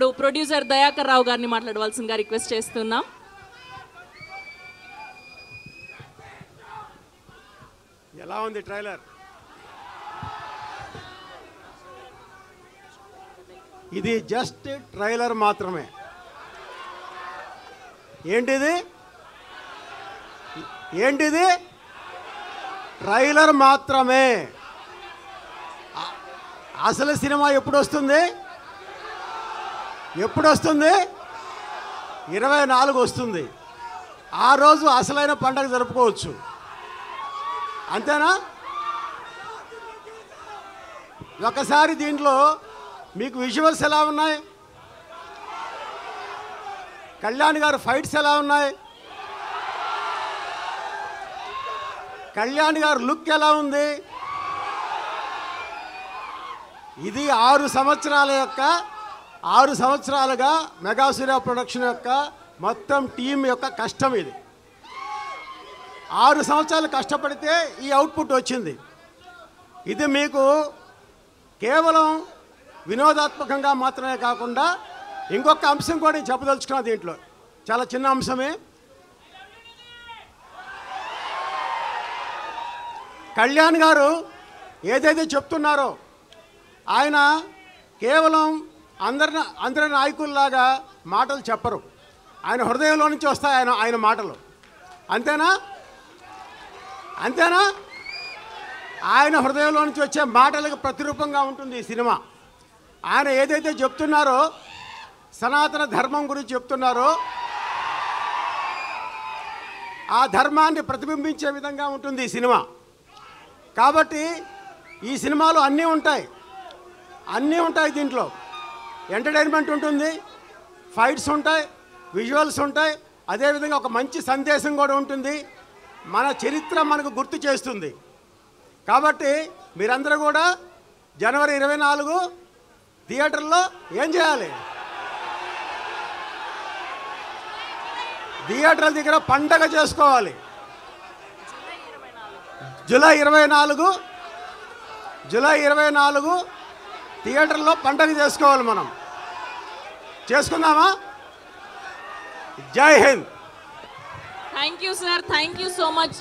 Producer Dayakar Rao గారిని మాట్లాడవలసిందిగా request చేస్తున్నాం. ఎలా ఉంది ట్రైలర్? ఇది జస్ట్ ట్రైలర్ మాత్రమే. ఏంటిది? ట్రైలర్ మాత్రమే. అసలు సినిమా ఎప్పుడు వస్తుంది? 24 వస్తుంది. ఆ రోజు అసలైన పండగ జరుపుకోవచ్చు. అంతేనా? ఒకసారి దీంట్లో మీకు విజువల్స్ ఎలా ఉన్నాయి? కళ్యాణ్ గారు ఫైట్స్ ఎలా ఉన్నాయి? కళ్యాణ్ గారు లుక్ ఎలా ఉంది? ఇది 6 సంవత్సరాలుగా మెగాసూర్య ప్రొడక్షన్ యొక్క మొత్తం టీం యొక్క కష్టం. ఇది 6 సంవత్సరాలు కష్టపడితే ఈ అవుట్పుట్ వచ్చింది. ఇది మీకు కేవలం వినోదాత్మకంగా మాత్రమే కాకుండా ఇంకొక అంశం కూడా నేను చెప్పదలుచుకున్నా. దీంట్లో చాలా చిన్న అంశమే. కళ్యాణ్ గారు ఏదైతే చెప్తున్నారో ఆయన కేవలం అందరి నాయకుల్లాగా మాటలు చెప్పరు. ఆయన హృదయంలో నుంచి వస్తాయి ఆయన మాటలు. అంతేనా? ఆయన హృదయంలో నుంచి వచ్చే మాటలకు ప్రతిరూపంగా ఉంటుంది ఈ సినిమా. ఆయన ఏదైతే చెప్తున్నారో సనాతన ధర్మం గురించి చెప్తున్నారో ఆ ధర్మాన్ని ప్రతిబింబించే విధంగా ఉంటుంది ఈ సినిమా. కాబట్టి ఈ సినిమాలో అన్నీ ఉంటాయి. దీంట్లో ఎంటర్టైన్మెంట్ ఉంటుంది, ఫైట్స్ ఉంటాయి, విజువల్స్ ఉంటాయి, అదేవిధంగా ఒక మంచి సందేశం కూడా ఉంటుంది. మన చరిత్ర మనకు గుర్తు చేస్తుంది. కాబట్టి మీరందరూ కూడా జనవరి 24 థియేటర్లో ఏం చేయాలి? థియేటర్ల దగ్గర పండగ చేసుకోవాలి. జూలై 24 థియేటర్లో పండగ చేసుకోవాలి. మనం చేసుకుందామా? జై Hind. Thank you sir, thank you so much.